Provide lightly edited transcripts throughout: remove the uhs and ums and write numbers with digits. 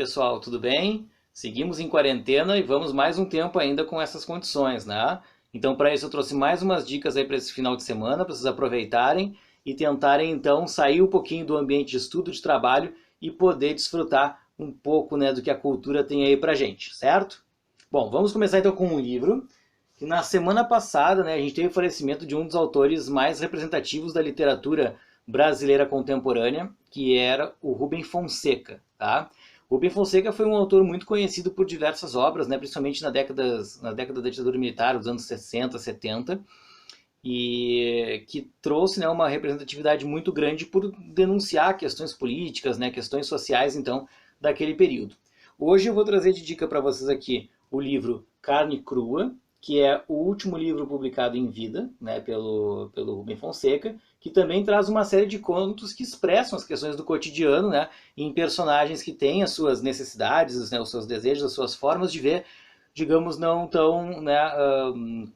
pessoal, tudo bem? Seguimos em quarentena e vamos mais um tempo ainda com essas condições, né? Então, para isso eu trouxe mais umas dicas aí para esse final de semana, para vocês aproveitarem e tentarem então sair um pouquinho do ambiente de estudo, de trabalho e poder desfrutar um pouco, né, do que a cultura tem aí pra gente, certo? Bom, vamos começar então com um livro que na semana passada, né, a gente teve o falecimento de um dos autores mais representativos da literatura brasileira contemporânea, que era o Rubem Fonseca, tá? Rubem Fonseca foi um autor muito conhecido por diversas obras, né, principalmente na década da ditadura militar, dos anos 60, 70, e que trouxe, né, uma representatividade muito grande por denunciar questões políticas, né, questões sociais, então, daquele período. Hoje eu vou trazer de dica para vocês aqui o livro Carne Crua, que é o último livro publicado em vida, né, pelo Rubem Fonseca, que também traz uma série de contos que expressam as questões do cotidiano, né, em personagens que têm as suas necessidades, né, os seus desejos, as suas formas de ver, digamos, não tão, né,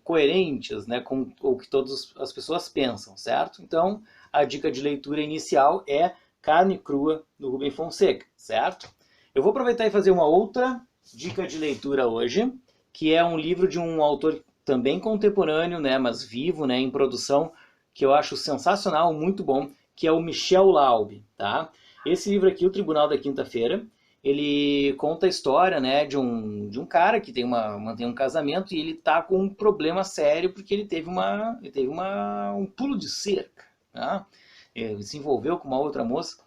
coerentes, né, com o que todas as pessoas pensam, certo? Então, a dica de leitura inicial é Carne Crua, do Rubem Fonseca, certo? Eu vou aproveitar e fazer uma outra dica de leitura hoje, que é um livro de um autor também contemporâneo, né, mas vivo, né, em produção, que eu acho sensacional, muito bom, que é o Michel Laub, tá? Esse livro aqui, O Tribunal da Quinta-feira, ele conta a história, né, de um cara que mantém um casamento e ele tá com um problema sério porque ele teve um pulo de cerca, tá? Ele se envolveu com uma outra moça,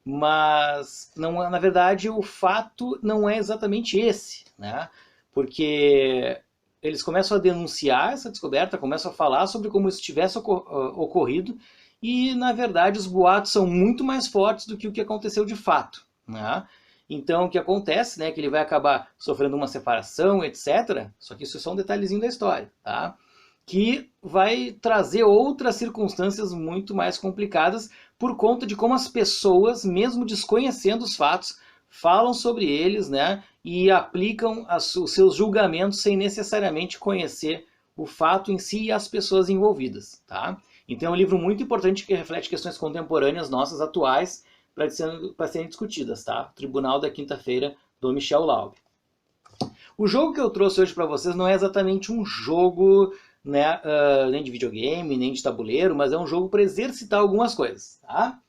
mas não, na verdade o fato não é exatamente esse, né? Porque eles começam a denunciar essa descoberta, começam a falar sobre como isso tivesse ocorrido, e na verdade os boatos são muito mais fortes do que o que aconteceu de fato, né? Então o que acontece, né, é que ele vai acabar sofrendo uma separação, etc. Só que isso é só um detalhezinho da história, tá? Que vai trazer outras circunstâncias muito mais complicadas por conta de como as pessoas, mesmo desconhecendo os fatos, falam sobre eles, né, e aplicam os seus julgamentos sem necessariamente conhecer o fato em si e as pessoas envolvidas, tá? Então é um livro muito importante que reflete questões contemporâneas nossas, atuais, para serem discutidas, tá? Tribunal da Quinta-feira, do Michel Laub. O jogo que eu trouxe hoje para vocês não é exatamente um jogo, né, nem de videogame, nem de tabuleiro, mas é um jogo para exercitar algumas coisas, tá?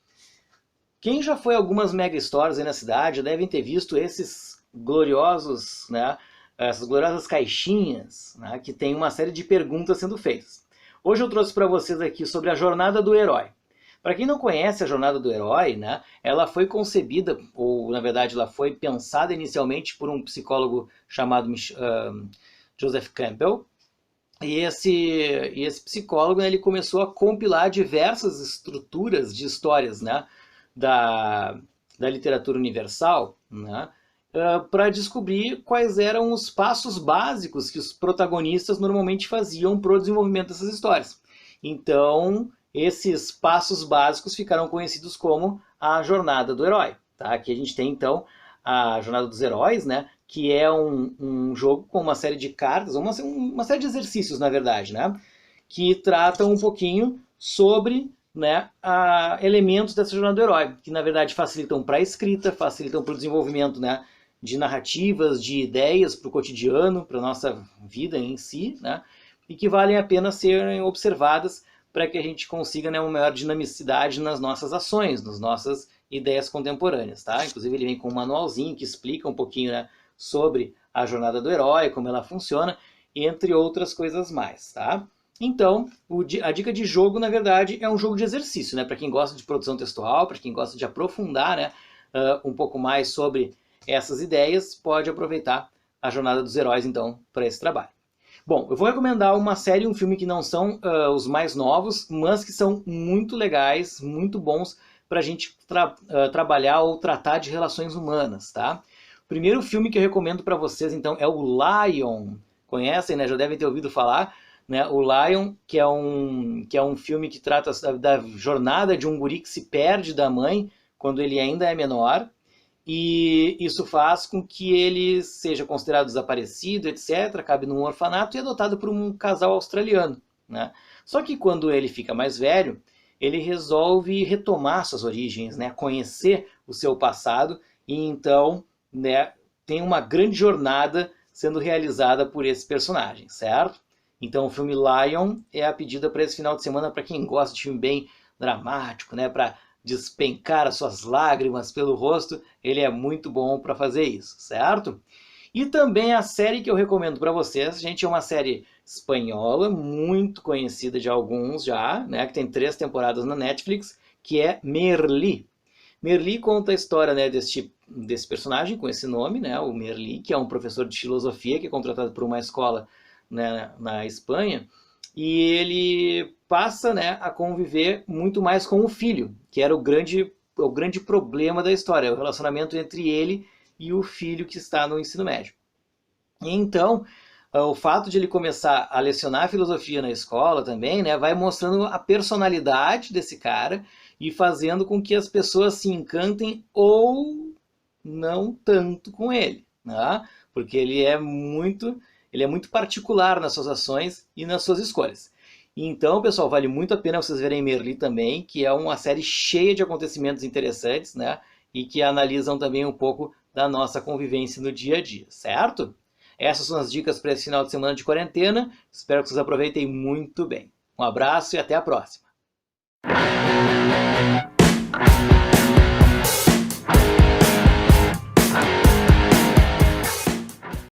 Quem já foi a algumas mega stores aí na cidade devem ter visto esses gloriosos, né, essas gloriosas caixinhas, né, que tem uma série de perguntas sendo feitas. Hoje eu trouxe para vocês aqui sobre a jornada do herói. Para quem não conhece a jornada do herói, né, ela foi concebida, ou na verdade ela foi pensada inicialmente por um psicólogo chamado Joseph Campbell. E esse psicólogo, né, ele começou a compilar diversas estruturas de histórias, né, da literatura universal, né, para descobrir quais eram os passos básicos que os protagonistas normalmente faziam para o desenvolvimento dessas histórias. Então, esses passos básicos ficaram conhecidos como a jornada do herói. Tá? Aqui a gente tem, então, a jornada dos heróis, né, que é um jogo com uma série de cartas, uma série de exercícios, na verdade, né, que tratam um pouquinho sobre, né, elementos dessa jornada do herói, que na verdade facilitam para a escrita, facilitam para o desenvolvimento, né, de narrativas, de ideias para o cotidiano, para a nossa vida em si, né, e que valem a pena serem observadas para que a gente consiga, né, uma maior dinamicidade nas nossas ações, nas nossas ideias contemporâneas. Tá? Inclusive ele vem com um manualzinho que explica um pouquinho, né, sobre a jornada do herói, como ela funciona, entre outras coisas mais. Tá? Então, a dica de jogo, na verdade, é um jogo de exercício, né? Para quem gosta de produção textual, para quem gosta de aprofundar, né, um pouco mais sobre essas ideias, pode aproveitar a jornada dos heróis, então, para esse trabalho. Bom, eu vou recomendar uma série e um filme que não são os mais novos, mas que são muito legais, muito bons para a gente trabalhar ou tratar de relações humanas, tá? O primeiro filme que eu recomendo para vocês, então, é o Lion. Conhecem, né? Já devem ter ouvido falar. Né, o Lion, que é um filme que trata da jornada de um guri que se perde da mãe quando ele ainda é menor, e isso faz com que ele seja considerado desaparecido, etc., cabe num orfanato e é adotado por um casal australiano. Né? Só que quando ele fica mais velho, ele resolve retomar suas origens, né, conhecer o seu passado, e então, né, tem uma grande jornada sendo realizada por esse personagem, certo? Então o filme Lion é a pedida para esse final de semana para quem gosta de filme bem dramático, né, para despencar as suas lágrimas pelo rosto, ele é muito bom para fazer isso, certo? E também a série que eu recomendo para vocês, gente, é uma série espanhola, muito conhecida de alguns já, né, que tem 3 temporadas na Netflix, que é Merli. Merli conta a história, né, desse personagem com esse nome, né, o Merli, que é um professor de filosofia que é contratado por uma escola, né, na Espanha, e ele passa, né, a conviver muito mais com o filho, que era o grande problema da história, o relacionamento entre ele e o filho que está no ensino médio. E então, o fato de ele começar a lecionar filosofia na escola também, né, vai mostrando a personalidade desse cara e fazendo com que as pessoas se encantem ou não tanto com ele, né? Porque ele é muito particular nas suas ações e nas suas escolhas. Então, pessoal, vale muito a pena vocês verem Merli também, que é uma série cheia de acontecimentos interessantes, né? E que analisam também um pouco da nossa convivência no dia a dia, certo? Essas são as dicas para esse final de semana de quarentena. Espero que vocês aproveitem muito bem. Um abraço e até a próxima.